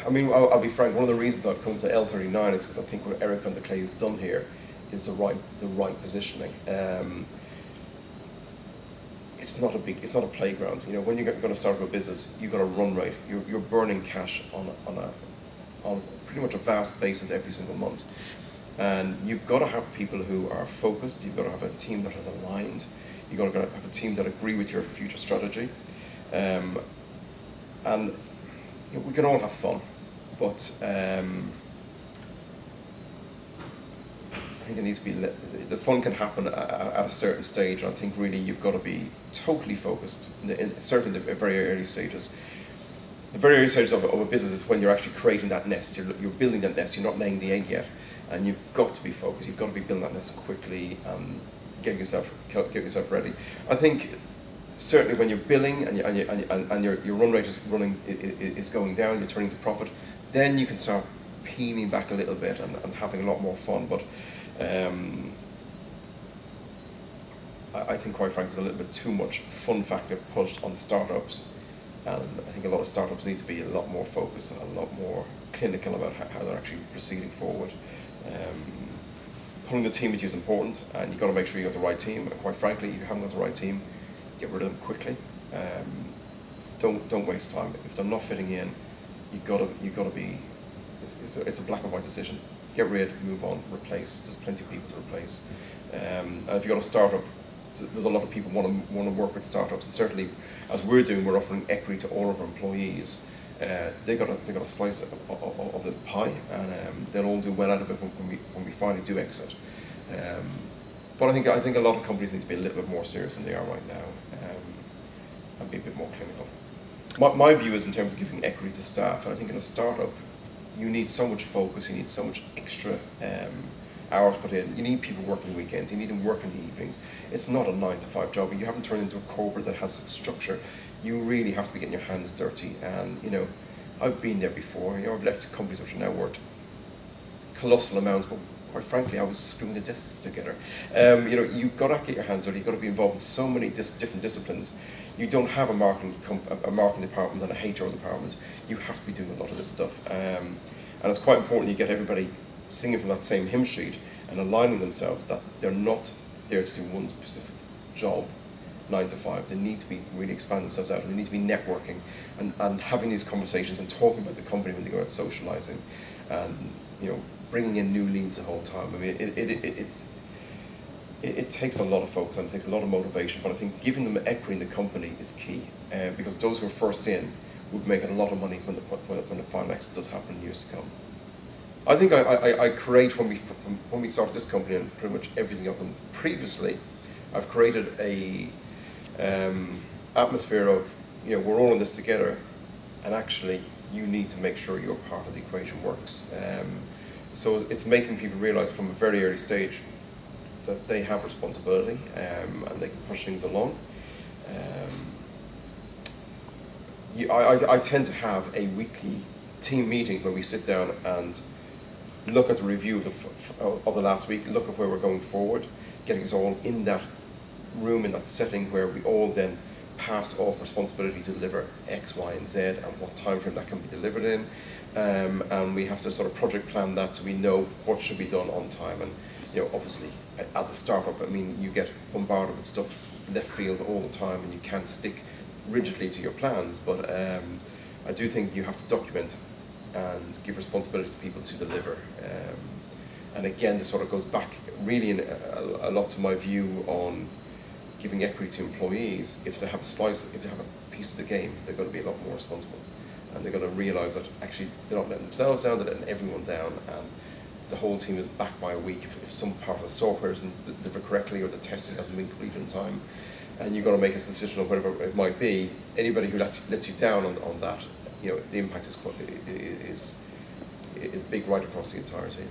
I mean, I'll be frank. One of the reasons I've come to L39 is because I think what Eric van der Klee has done here is the right positioning. It's not a playground. You know, when you're going to start up a business, you've got to run right. You're burning cash on pretty much a vast basis every single month, and you've got to have people who are focused. You've got to have a team that is aligned. You've got to have a team that agree with your future strategy, and you know, we can all have fun, but I think it needs to be the fun can happen at a certain stage. And I think really you've got to be totally focused, certainly in the very early stages. The very early stages of a business is when you're actually creating that nest. You're building that nest. You're not laying the egg yet, and you've got to be focused. You've got to be building that nest quickly and get yourself ready. I think certainly when you're billing and your run rate is going down, you're turning to profit, then you can start peeling back a little bit and having a lot more fun. But I think, quite frankly, there's a little bit too much fun factor pushed on startups, and I think a lot of startups need to be a lot more focused and a lot more clinical about how they're actually proceeding forward. Pulling the team with you is important, and you've got to make sure you got the right team. And quite frankly, if you haven't got the right team, get rid of them quickly. Don't waste time. If they're not fitting in, you've got to be. It's a black and white decision. Get rid, move on, replace. There's plenty of people to replace. And if you've got a startup, there's a lot of people want to work with startups. And certainly, as we're doing, we're offering equity to all of our employees. They got a slice of this pie, and they'll all do well out of it when we finally do exit. But I think a lot of companies need to be a little bit more serious than they are right now, and be a bit more clinical. My view is in terms of giving equity to staff, and I think in a startup, you need so much focus, you need so much extra hours put in. You need people working weekends, you need them working the evenings. It's not a 9-to-5 job. You haven't turned into a corporate that has structure. You really have to be getting your hands dirty, and you know, I've been there before. You know, I've left companies which are now worth colossal amounts, but quite frankly, I was screwing the desks together. You know, you've got to get your hands dirty. You've got to be involved in so many different disciplines. You don't have a marketing department and a HR department. You have to be doing a lot of this stuff, and it's quite important you get everybody singing from that same hymn sheet and aligning themselves that they're not there to do one specific job 9 to 5. They need to be really expand themselves out, and they need to be networking and having these conversations and talking about the company when they go out socializing, and you know, bringing in new leads the whole time. I mean, it takes a lot of focus and it takes a lot of motivation, but I think giving them equity in the company is key, because those who are first in would make a lot of money when the final exit does happen in years to come. I think I create, when we started this company and pretty much everything of them previously, I've created a atmosphere of, you know, we're all in this together, and actually you need to make sure your part of the equation works. So it's making people realize from a very early stage that they have responsibility, and they can push things along. I tend to have a weekly team meeting where we sit down and look at the review of the last week, look at where we're going forward, getting us all in that room, in that setting where we all then passed off responsibility to deliver X, Y, and Z, and what time frame that can be delivered in. And we have to sort of project plan that so we know what should be done on time. And you know, obviously, as a startup, I mean, you get bombarded with stuff left field all the time, and you can't stick rigidly to your plans. But I do think you have to document and give responsibility to people to deliver. And again, this sort of goes back really a lot to my view on giving equity to employees. If they have a piece of the game, they're going to be a lot more responsible, and they're going to realise that actually they're not letting themselves down, they're letting everyone down, and the whole team is back by a week if some part of the software isn't delivered correctly or the testing hasn't been completed in time, and you've got to make a decision on whatever it might be. Anybody who lets you down on that, you know, the impact is big right across the entire team.